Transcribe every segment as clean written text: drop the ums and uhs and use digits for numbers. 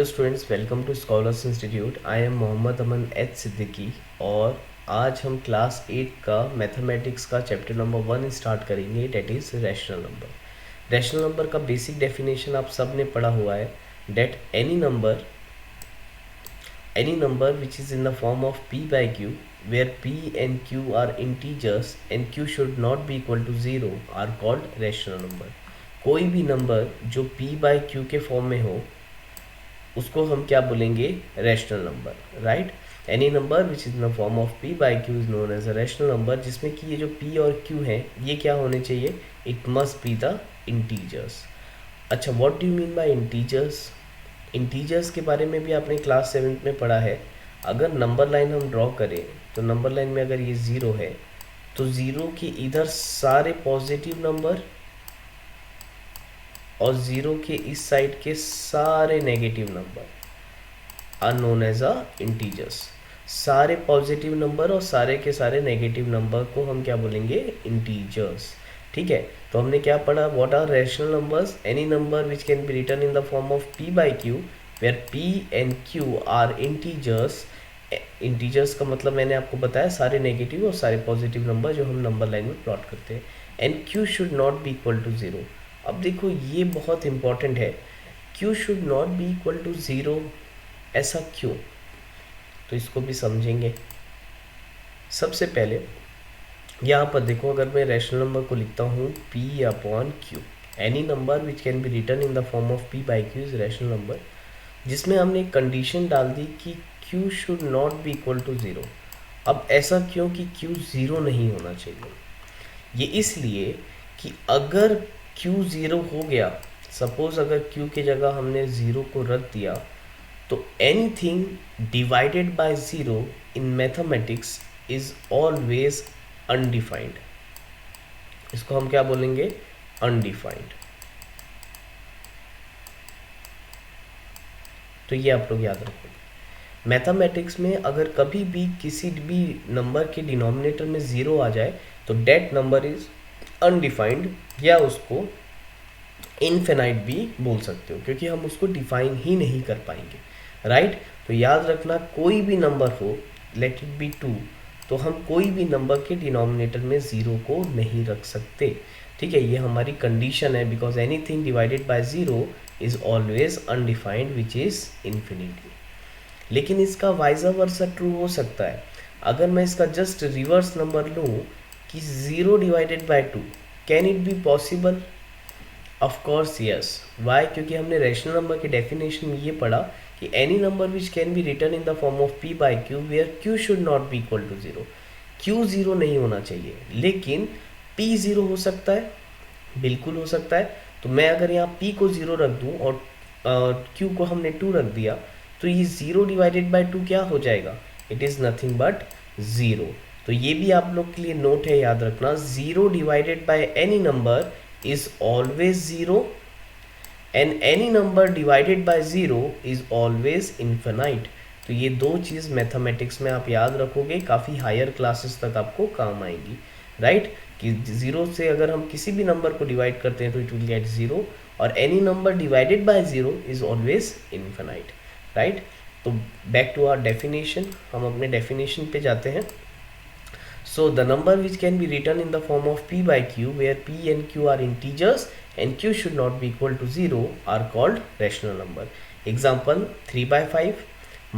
Students, welcome to Scholars Institute. I am Mohammad Aman H Siddiqui और आज हम क्लास 8 का मैथमेटिक्स का चैप्टर नंबर 1 स्टार्ट करेंगे, that is rational number. Rational number का बेसिक डेफिनेशन आप सब ने पढ़ा हुआ है, that any number which is in the form of p by q where p and q are integers and q should not be equal to 0 are called rational number। कोई भी number जो p by q के form में हो उसको हम क्या बोलेंगे? Rational number, right. Any number which is in the form of p by q is known as a rational number, जिसमें कि ये जो p और q है ये क्या होने चाहिए? It must be the integers. अच्छा, what do you mean by integers? Integers के बारे में भी आपने क्लास 7 में पढ़ा है। अगर नंबर लाइन हम ड्रॉ करें तो नंबर लाइन में अगर ये ज़ीरो है तो ज़ीरो के इधर सारे पॉजिटिव नंबर और ज़ीरो के इस साइड के सारे negative number are known as a integers. सारे पॉजिटिव नंबर और सारे के सारे नेगेटिव नंबर को हम क्या बोलेंगे? इंटीजर्स। ठीक है, तो हमने क्या पढ़ा? What are rational numbers? Any number which can be written in the form of p by q where p and q are integers. Integers का मतलब मैंने आपको बताया सारे नेगेटिव और सारे पॉजिटिव नंबर जो हम नंबर लाइन में प्लॉट करते हैं। And q should not be equal to 0। अब देखो ये बहुत इंपॉर्टेंट है, q should not be equal to 0। ऐसा क्यों? तो इसको भी समझेंगे। सबसे पहले यहाँ पर देखो, अगर मैं रैशनल नंबर को लिखता हूँ p upon q, any number which can be written in the form of p by q is rational number, जिसमें हमने एक कंडीशन डाल दी कि q should not be equal to 0। अब ऐसा क्यों कि q 0 नहीं होना चाहिए? ये इसलिए कि अगर q 0 हो गया, सपोज अगर q की जगह हमने 0 को रख दिया, तो anything divided by 0 in mathematics is always undefined. इसको हम क्या बोलेंगे? अनडिफाइंड। तो ये आप लोग याद रखो। मैथमेटिक्स में अगर कभी भी किसी भी नंबर के डिनोमिनेटर में 0 आ जाए तो डेट नंबर इज अनडिफाइंड, या उसको इनफिनाइट भी बोल सकते हो, क्योंकि हम उसको डिफाइन ही नहीं कर पाएंगे, राइट। तो याद रखना, कोई भी नंबर हो, लेट इट बी 2, तो हम कोई भी नंबर के डिनोमिनेटर में 0 को नहीं रख सकते। ठीक है, ये हमारी कंडीशन है, because anything divided by 0 is always undefined which is infinity. लेकिन इसका वाइजा वर्सा ट्रू हो सकता है। अगर मैं इसका जस्ट रिवर्स नंबर लूँ कि 0 divided by 2, can it be possible? Of course yes. Why? क्योंकि हमने रैशनल नंबर के डेफिनेशन में ये पढ़ा कि any number which can be written in the form of p by q where q should not be equal to 0। q 0 नहीं होना चाहिए, लेकिन p 0 हो सकता है, बिल्कुल हो सकता है। तो मैं अगर यहाँ p को 0 रख दूँ और q को हमने 2 रख दिया, तो ये 0 डिवाइडेड बाय 2 क्या हो जाएगा? It is nothing but 0। तो ये भी आप लोग के लिए नोट है, याद रखना, 0 divided by any number is always 0 and any number divided by 0 is always infinite। तो ये दो चीज़ मैथमेटिक्स में आप याद रखोगे, काफ़ी हायर क्लासेस तक आपको काम आएगी, राइट। कि 0 से अगर हम किसी भी नंबर को डिवाइड करते हैं तो इट विल गेट 0, और any number divided by 0 is always infinite, right. तो बैक टू आवर डेफिनेशन, हम अपने डेफिनेशन पे जाते हैं। So the number which can be written in the form of p by q where p and q are integers and q should not be equal to 0 are called rational number। Example 3 by 5,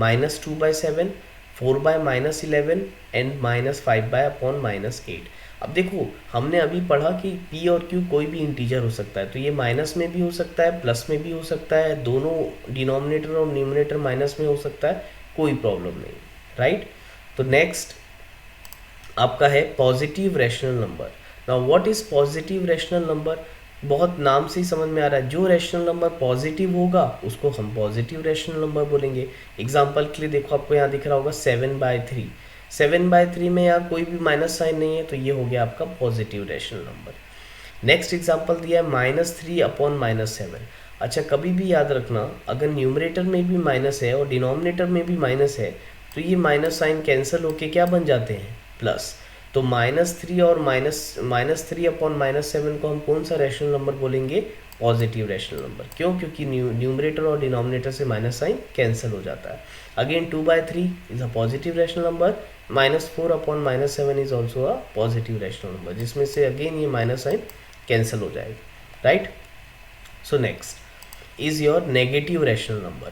minus 2 by 7, 4 by minus 11 and minus 5 by upon minus 8। अब देखो, हमने अभी पढ़ा कि p और q कोई भी integer हो सकता है, तो ये माइनस में भी हो सकता है, प्लस में भी हो सकता है, दोनों डिनोमिनेटर और न्यूमरेटर माइनस में हो सकता है, कोई प्रॉब्लम नहीं, राइट। तो नेक्स्ट आपका है positive rational number. Now what is positive rational number? बहुत नाम से ही समझ में आ रहा है, जो रैशनल नंबर पॉजिटिव होगा उसको हम पॉजिटिव रैशनल नंबर बोलेंगे। एग्जांपल के लिए देखो, आपको यहाँ दिख रहा होगा 7/3। 7/3 में यहाँ कोई भी माइनस साइन नहीं है, तो ये हो गया आपका positive rational number. Next example दिया है -3 अपॉन -7। अच्छा, कभी भी याद रखना, अगर न्यूमरेटर में भी माइनस है और डिनोमिनेटर में भी माइनस है, तो ये माइनस साइन कैंसिल होके क्या बन जाते हैं? प्लस। तो -3 और -3 अपॉन -7 को हम कौन सा रैशनल नंबर बोलेंगे? Positive rational number. क्यों? क्योंकि न्यूमरेटर और डिनोमिनेटर से माइनस साइन कैंसिल हो जाता है। Again 2/3 is a positive rational number, -4 upon -7 is also a positive rational number, जिसमें से अगेन ये माइनस साइन कैंसिल हो जाएगा, right? So next is your negative rational number.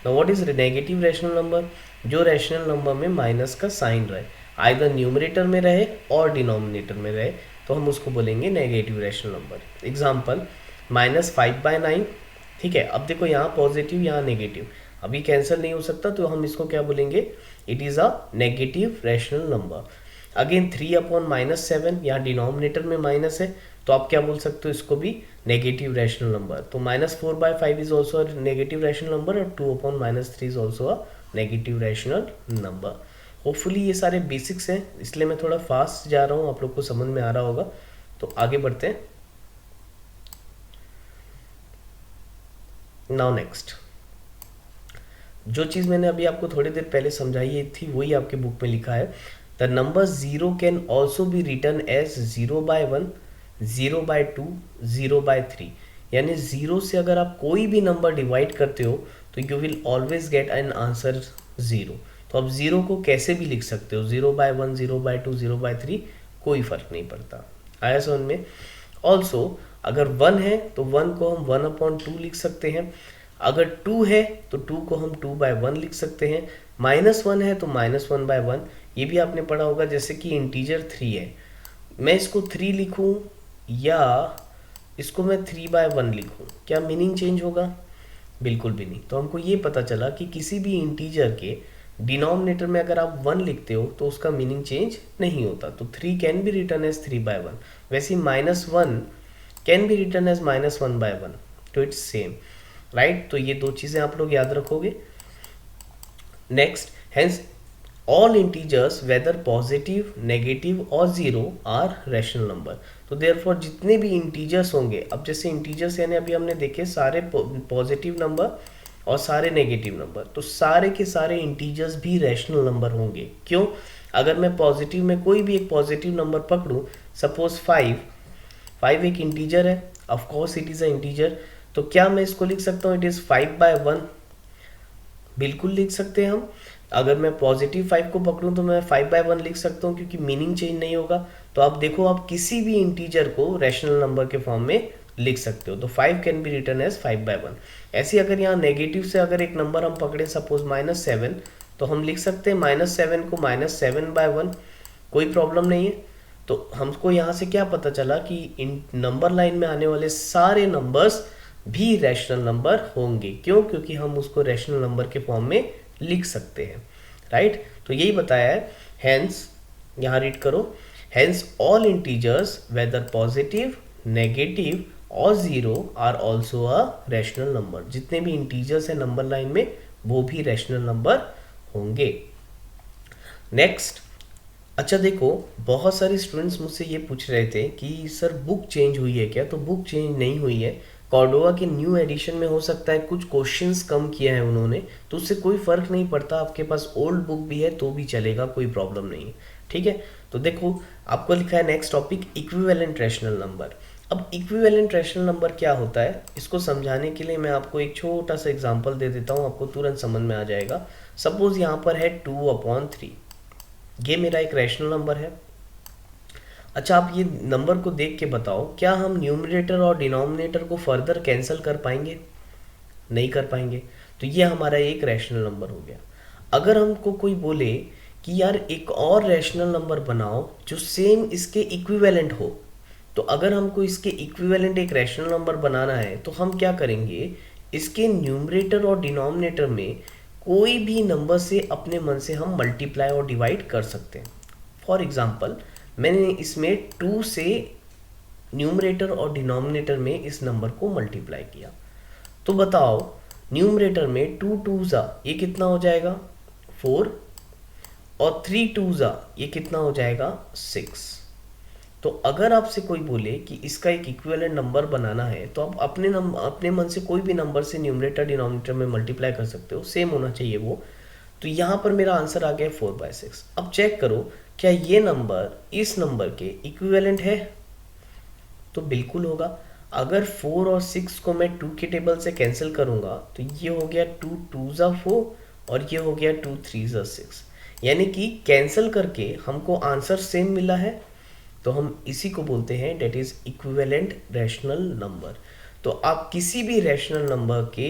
Now what is negative rational number? जो rational number में minus का sign रहे, either numerator में रहे और डिनोमिनेटर में रहे, तो हम उसको बोलेंगे नेगेटिव रैशनल नंबर। एग्जाम्पल -5/9, ठीक है। अब देखो यहाँ पॉजिटिव यहाँ नेगेटिव, अभी कैंसिल नहीं हो सकता, तो हम इसको क्या बोलेंगे? It is a negative rational number. Again 3 upon -7, यहाँ डिनोमिनेटर में माइनस है, तो आप क्या बोल सकते हो इसको भी? Negative rational number. तो -4/5 is also negative rational number, और 2 upon -3 is also a negative rational number. Hopefully ये सारे बेसिक्स हैं, इसलिए मैं थोड़ा फास्ट जा रहा हूँ, आप लोग को समझ में आ रहा होगा। तो आगे बढ़ते हैं। नाउ नेक्स्ट, जो चीज़ मैंने अभी आपको थोड़ी देर पहले समझाई थी वही आपके बुक में लिखा है। The number 0 can also be return as 0/1, 0/2, 0/3। यानी 0 से अगर आप कोई भी नंबर डिवाइड करते हो तो you will always get an answer 0। तो आप 0 को कैसे भी लिख सकते हो, 0/1, 0/2, 0/3, कोई फर्क नहीं पड़ता। आया समझ में? ऑल्सो अगर 1 है तो 1 को हम 1/2 लिख सकते हैं, अगर 2 है तो 2 को हम 2/1 लिख सकते हैं, -1 है तो -1/1। ये भी आपने पढ़ा होगा, जैसे कि इंटीजर 3 है, मैं इसको 3 लिखूं या इसको मैं 3/1 लिखूं, क्या मीनिंग चेंज होगा? बिल्कुल भी नहीं। तो हमको ये पता चला कि किसी भी इंटीजर के डिनोमिनेटर में अगर आप 1 लिखते हो तो उसका मीनिंग चेंज नहीं होता। तो 3 कैन बी रिटर्न एज 3/1, वैसे -1 कैन बी रिटर्न एज -1/1, तो इट्स सेम, राइट? तो ये दो चीज़ें आप लोग याद रखोगे। Next, hence all integers whether positive, negative और 0 आर रैशनल नंबर। तो देयरफॉर जितने भी इंटीजर्स होंगे, अब जैसे इंटीजर्स यानी अभी हमने देखे सारे पॉजिटिव नंबर और सारे नेगेटिव नंबर, तो सारे के सारे इंटीजर्स भी रैशनल नंबर होंगे। क्यों? अगर मैं पॉजिटिव में कोई भी एक पॉजिटिव नंबर पकड़ूं, सपोज 5 एक इंटीजर है, of course it is a integer, तो क्या मैं इसको लिख सकता हूँ इट इज़ 5/1? बिल्कुल लिख सकते हैं हम। अगर मैं पॉजिटिव 5 को पकड़ूं तो मैं 5/1 लिख सकता हूँ, क्योंकि मीनिंग चेंज नहीं होगा। तो आप देखो, आप किसी भी इंटीजर को रैशनल नंबर के फॉर्म में लिख सकते हो। तो 5 कैन बी रिटर्न एज 5/1। ऐसे अगर यहाँ नेगेटिव से अगर एक नंबर हम पकड़े, सपोज -7, तो हम लिख सकते हैं -7 को -7/1, कोई प्रॉब्लम नहीं है। तो हमको यहाँ से क्या पता चला कि इन नंबर लाइन में आने वाले सारे नंबर्स भी रैशनल नंबर होंगे। क्यों? क्योंकि हम उसको रैशनल नंबर के फॉर्म में लिख सकते हैं, राइट? तो यही बताया है। हेंस, यहाँ रीड करो, hence all integers whether positive, negative और 0 are also a rational number. जितने भी इंटीजर्स हैं नंबर लाइन में वो भी रैशनल नंबर होंगे। नेक्स्ट, अच्छा देखो, बहुत सारे स्टूडेंट्स मुझसे ये पूछ रहे थे कि सर बुक चेंज हुई है क्या? तो बुक चेंज नहीं हुई है। कॉर्डोवा के न्यू एडिशन में हो सकता है कुछ क्वेश्चंस कम किया है उन्होंने, तो उससे कोई फ़र्क नहीं पड़ता। आपके पास ओल्ड बुक भी है तो भी चलेगा, कोई प्रॉब्लम नहीं है, ठीक है? तो देखो, आपको लिखा है next topic equivalent rational number. अब इक्विवेलेंट रैशनल नंबर क्या होता है, इसको समझाने के लिए मैं आपको एक छोटा सा एग्जाम्पल दे देता हूँ, आपको तुरंत समझ में आ जाएगा। सपोज यहाँ पर है 2/3, ये मेरा एक रैशनल नंबर है। अच्छा, आप ये नंबर को देख के बताओ, क्या हम न्यूमरेटर और डिनोमिनेटर को फर्दर कैंसिल कर पाएंगे? नहीं कर पाएंगे। तो ये हमारा एक रैशनल नंबर हो गया। अगर हमको कोई बोले कि यार एक और रैशनल नंबर बनाओ जो सेम इसके इक्विवेलेंट हो, तो अगर हमको इसके इक्विवेलेंट एक रैशनल नंबर बनाना है तो हम क्या करेंगे, इसके न्यूमरेटर और डिनोमिनेटर में कोई भी नंबर से अपने मन से हम मल्टीप्लाई और डिवाइड कर सकते हैं। फॉर एग्जाम्पल, मैंने इसमें 2 से न्यूमरेटर और डिनोमिनेटर में इस नंबर को मल्टीप्लाई किया, तो बताओ न्यूमरेटर में 2 2 ये कितना हो जाएगा? 4, और 3 2 ये कितना हो जाएगा? 6। तो अगर आपसे कोई बोले कि इसका एक इक्विवेलेंट नंबर बनाना है, तो आप अपने मन से कोई भी नंबर से न्यूमरेटर डिनोमिनेटर में मल्टीप्लाई कर सकते हो, सेम होना चाहिए वो। तो यहाँ पर मेरा आंसर आ गया 4/6। अब चेक करो, क्या ये नंबर इस नंबर के इक्विवेलेंट है? तो बिल्कुल होगा। अगर 4 और 6 को मैं 2 के टेबल से कैंसिल करूंगा तो ये हो गया 2 2 ज़ा 4 और ये हो गया 2 3 ज़ा 6, यानी कि कैंसिल करके हमको आंसर सेम मिला है। तो हम इसी को बोलते हैं that is equivalent rational number. तो आप किसी भी रैशनल नंबर के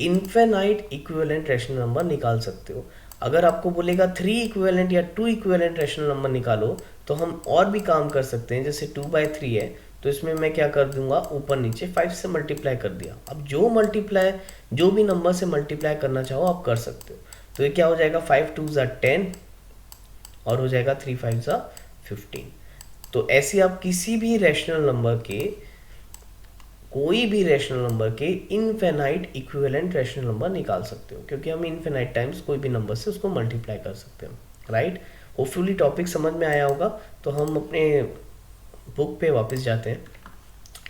इनफिनाइट इक्विवेलेंट रैशनल नंबर निकाल सकते हो। अगर आपको बोलेगा 3 इक्विवेलेंट या 2 इक्विवेलेंट रैशनल नंबर निकालो तो हम और भी काम कर सकते हैं। जैसे 2/3 है तो इसमें मैं क्या कर दूंगा, ऊपर नीचे 5 से मल्टीप्लाई कर दिया। अब जो भी नंबर से मल्टीप्लाई करना चाहो आप कर सकते हो। तो ये क्या हो जाएगा, 5 2 ज़ा 10 और हो जाएगा 3 5 ज़ा 15। तो ऐसे आप किसी भी रैशनल नंबर के, कोई भी रैशनल नंबर के इनफिनाइट इक्विवेलेंट रैशनल नंबर निकाल सकते हो, क्योंकि हम इनफिनाइट टाइम्स कोई भी नंबर से उसको मल्टीप्लाई कर सकते हैं, राइट। होपफुली टॉपिक समझ में आया होगा। तो हम अपने बुक पे वापस जाते हैं।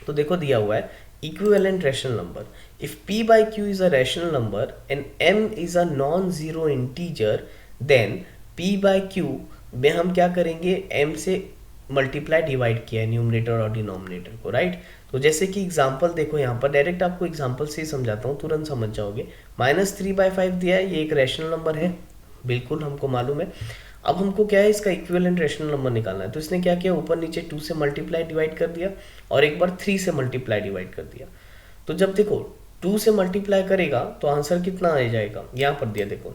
तो देखो दिया हुआ है equivalent rational number, if p by q is a rational number and m is a non-zero integer then p by q में हम क्या करेंगे, m से मल्टीप्लाई डिवाइड किया है न्यूमरेटर और डिनोमिनेटर को, राइट। तो जैसे कि एग्जांपल देखो, यहाँ पर डायरेक्ट आपको एग्जांपल से ही समझाता हूँ, तुरंत समझ जाओगे। -3/5 दिया है, ये एक रैशनल नंबर है, बिल्कुल हमको मालूम है। अब हमको क्या है, इसका इक्विवेलेंट रैशनल नंबर निकालना है। तो इसने क्या किया, ऊपर नीचे 2 से मल्टीप्लाई डिवाइड कर दिया और एक बार 3 से मल्टीप्लाई डिवाइड कर दिया। तो जब देखो 2 से मल्टीप्लाई करेगा तो आंसर कितना आ जाएगा, यहाँ पर दिया देखो,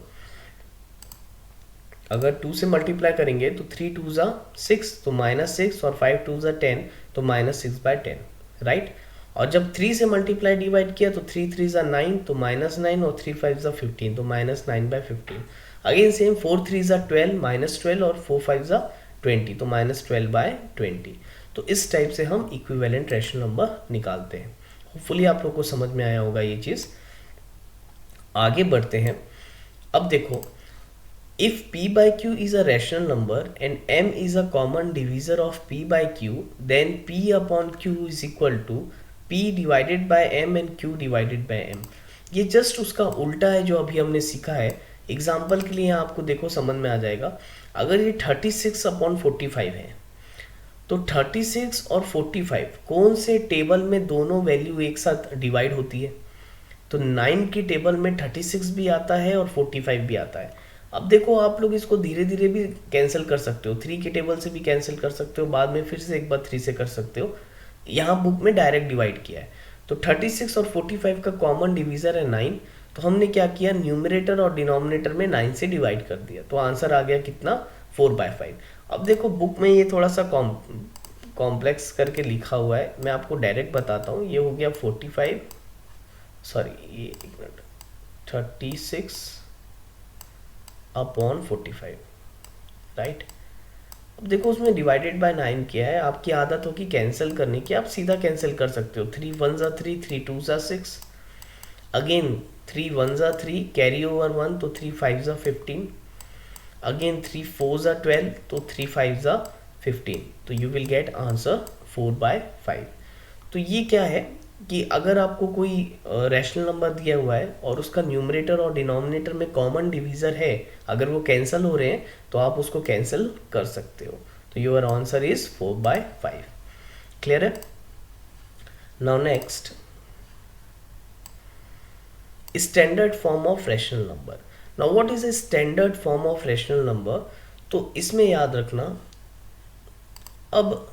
अगर 2 से मल्टीप्लाई करेंगे तो 3 2 ज़ा 6 तो -6 और 5 2 ज़ा 10 तो -6/10, राइट। और जब 3 से मल्टीप्लाई डिवाइड किया तो 3 3 ज़ा 9 तो -9 और 3 5 ज़ा 15 तो -9/15। अगेन सेम 4 3 ज़ा 12 -12 और 4 5 ज़ा 20 तो -12/20। तो इस टाइप से हम इक्विवेलेंट रैशनल नंबर निकालते हैं। होपफुली आप लोग को समझ में आया होगा ये चीज़। आगे बढ़ते हैं। अब देखो, if p by q is a rational number and m is a common divisor of p by q, then p upon q is equal to p divided by m and q divided by m। ये just उसका उल्टा है जो अभी हमने सीखा है। Example के लिए आपको देखो समझ में आ जाएगा। अगर ये 36/45 है तो 36 और 45 कौन से टेबल में दोनों वैल्यू एक साथ डिवाइड होती है? तो 9 की टेबल में 36 भी आता है और 45 भी आता है। अब देखो आप लोग इसको धीरे धीरे भी कैंसिल कर सकते हो, 3 की टेबल से भी कैंसिल कर सकते हो, बाद में फिर से एक बार 3 से कर सकते हो। यहाँ बुक में डायरेक्ट डिवाइड किया है। तो 36 और 45 का कॉमन डिवीजर है 9, तो हमने क्या किया, न्यूमरेटर और डिनोमिनेटर में 9 से डिवाइड कर दिया। तो आंसर आ गया कितना, 4/5। अब देखो बुक में ये थोड़ा सा कॉम्प्लेक्स करके लिखा हुआ है, मैं आपको डायरेक्ट बताता हूँ। ये हो गया 45, सॉरी ये एक मिनट, 36/45, राइट। अब देखो उसमें डिवाइडेड बाय 9 किया है। आपकी आदत होगी कैंसिल करने की, आप सीधा कैंसिल कर सकते हो। 3 1 ज़ा 3, 3 2 ज़ा 6, अगेन 3 1 ज़ा 3, कैरी ओवर 1 तो 3 5 ज़ा 15, अगेन 3 4 ज़ा 12 तो 3 5 ज़ा 15। तो यू विल गेट आंसर 4/5। तो ये क्या है कि अगर आपको कोई रैशनल नंबर दिया हुआ है और उसका न्यूमरेटर और डिनोमिनेटर में कॉमन डिवीज़र है, अगर वो कैंसिल हो रहे हैं तो आप उसको कैंसिल कर सकते हो। तो योर आंसर इज 4/5। क्लियर है? Now next, standard form of rational number. Now what is a standard form of rational number? तो इसमें याद रखना, अब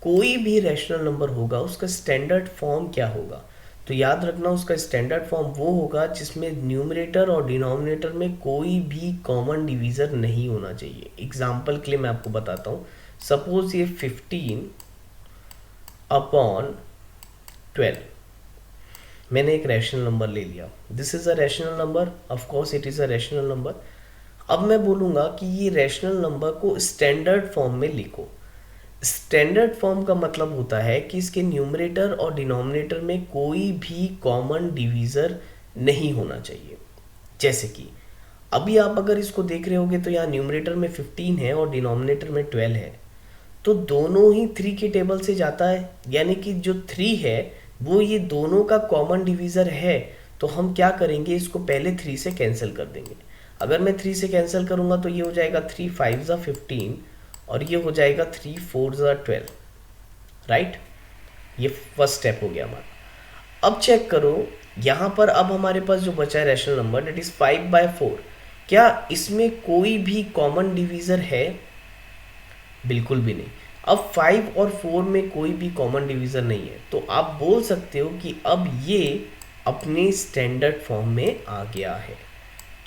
कोई भी रैशनल नंबर होगा उसका स्टैंडर्ड फॉर्म क्या होगा? तो याद रखना उसका स्टैंडर्ड फॉर्म वो होगा जिसमें न्यूमरेटर और डिनोमिनेटर में कोई भी कॉमन डिवीज़र नहीं होना चाहिए। एग्जाम्पल के लिए मैं आपको बताता हूँ। सपोज ये 15/12 मैंने एक रैशनल नंबर ले लिया। This is a rational number, of course it is a rational number. अब मैं बोलूँगा कि ये रैशनल नंबर को स्टैंडर्ड फॉर्म में लिखो। स्टैंडर्ड फॉर्म का मतलब होता है कि इसके न्यूमरेटर और डिनोमिनेटर में कोई भी कॉमन डिवीज़र नहीं होना चाहिए। जैसे कि अभी आप अगर इसको देख रहे होगे तो यहाँ न्यूमरेटर में 15 है और डिनोमिनेटर में 12 है, तो दोनों ही 3 के टेबल से जाता है, यानी कि जो 3 है वो ये दोनों का कॉमन डिवीज़र है। तो हम क्या करेंगे, इसको पहले 3 से कैंसिल कर देंगे। अगर मैं 3 से कैंसिल करूँगा तो ये हो जाएगा 3 5 ज़ा 15 और ये हो जाएगा 3 4 12, राइट। ये फर्स्ट स्टेप हो गया हमारा। अब चेक करो यहाँ पर, अब हमारे पास जो बचा है रैशनल नंबर डेट इज 5/4, क्या इसमें कोई भी कॉमन डिवीजर है? बिल्कुल भी नहीं। अब 5 और 4 में कोई भी कॉमन डिवीजर नहीं है, तो आप बोल सकते हो कि अब ये अपने स्टैंडर्ड फॉर्म में आ गया है।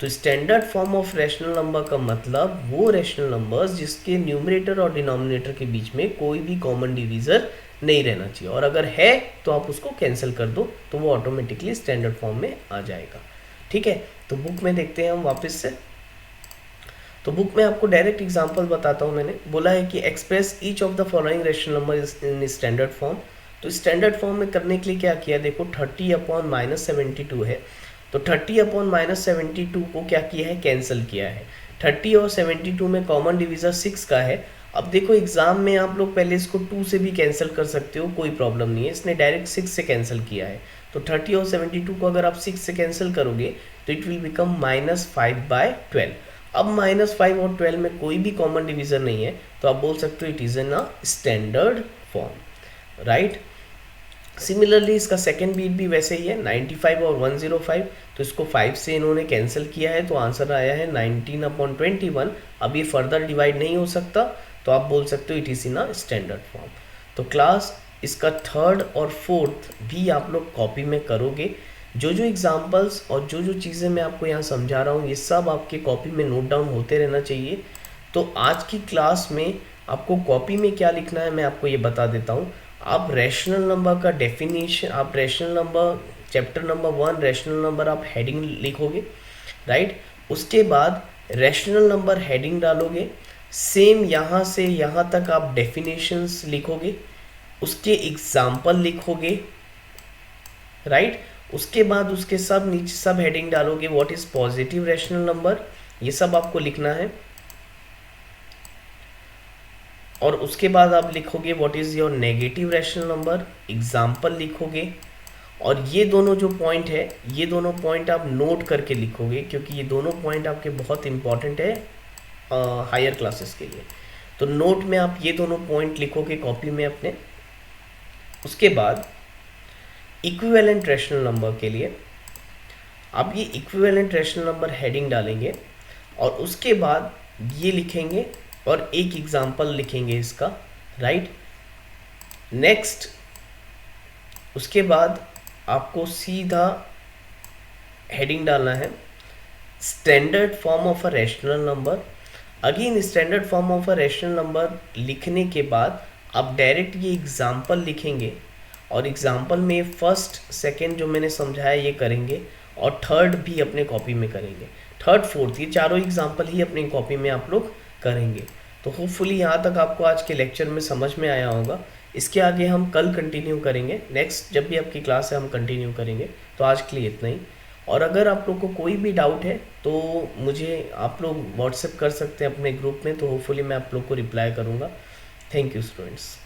तो standard form of rational number का मतलब वो रैशनल नंबर्स जिसके न्यूमरेटर और डिनोमिनेटर के बीच में कोई भी कॉमन डिवीजर नहीं रहना चाहिए, और अगर है तो आप उसको कैंसिल कर दो, तो वो ऑटोमेटिकली स्टैंडर्ड फॉर्म में आ जाएगा। ठीक है, तो बुक में देखते हैं हम वापस से। तो बुक में आपको डायरेक्ट एग्जांपल बताता हूँ। मैंने बोला है कि express each of the following rational number in standard form. तो स्टैंडर्ड फॉर्म में करने के लिए क्या किया, देखो 30/-72 है, तो 30/-72 को क्या किया है, कैंसिल किया है। 30 और 72 में कॉमन डिवीजर 6 का है। अब देखो एग्जाम में आप लोग पहले इसको 2 से भी कैंसिल कर सकते हो, कोई प्रॉब्लम नहीं है, इसने डायरेक्ट 6 से कैंसिल किया है। तो 30 और 72 को अगर आप 6 से कैंसिल करोगे तो इट विल बिकम -5/12। अब -5 और 12 में कोई भी कॉमन डिवीजर नहीं है, तो आप बोल सकते हो it is in a standard form, right. Similarly इसका सेकेंड बीट भी वैसे ही है, 95 और 105, तो इसको 5 से इन्होंने कैंसिल किया है, तो आंसर आया है 19/21। अब ये फर्दर डिवाइड नहीं हो सकता, तो आप बोल सकते हो it is in a standard form. तो क्लास इसका थर्ड और फोर्थ भी आप लोग कॉपी में करोगे। जो जो एग्जाम्पल्स और जो जो चीज़ें मैं आपको यहाँ समझा रहा हूँ, ये सब आपके कॉपी में नोट डाउन होते रहना चाहिए। तो आज की क्लास में आपको कॉपी में क्या लिखना है मैं आपको ये बता देता हूँ। आप रैशनल नंबर का डेफिनेशन, आप rational number chapter number 1 rational number आप हेडिंग लिखोगे, राइट। उसके बाद रैशनल नंबर हेडिंग डालोगे, सेम यहाँ से यहाँ तक आप डेफिनेशंस लिखोगे, उसके एग्जाम्पल लिखोगे, राइट। उसके बाद उसके सब नीचे सब हेडिंग डालोगे, what is positive rational number, ये सब आपको लिखना है। और उसके बाद आप लिखोगे what is your negative rational number, example लिखोगे। और ये दोनों जो पॉइंट है, ये दोनों पॉइंट आप नोट करके लिखोगे, क्योंकि ये दोनों पॉइंट आपके बहुत इंपॉर्टेंट है हायर क्लासेस के लिए। तो नोट में आप ये दोनों पॉइंट लिखोगे कॉपी में अपने। उसके बाद इक्विवेलेंट रैशनल नंबर के लिए आप ये इक्विवेलेंट रैशनल नंबर हेडिंग डालेंगे, और उसके बाद ये लिखेंगे और एक एग्जाम्पल लिखेंगे इसका, राइट। नेक्स्ट उसके बाद आपको सीधा हेडिंग डालना है standard form of a rational number. Again standard form of a rational number लिखने के बाद आप डायरेक्ट ये एग्जाम्पल लिखेंगे, और एग्जाम्पल में फर्स्ट सेकंड जो मैंने समझाया ये करेंगे, और थर्ड भी अपने कॉपी में करेंगे, थर्ड फोर्थ ये चारों एग्जाम्पल ही अपनी कॉपी में आप लोग करेंगे। तो होपफुली यहाँ तक आपको आज के लेक्चर में समझ में आया होगा। इसके आगे हम कल कंटिन्यू करेंगे, नेक्स्ट जब भी आपकी क्लास है हम कंटिन्यू करेंगे। तो आज के लिए इतना ही, और अगर आप लोग को कोई भी डाउट है तो मुझे आप लोग व्हाट्सएप कर सकते हैं अपने ग्रुप में, तो होपफुली मैं आप लोग को रिप्लाई करूँगा। Thank you students.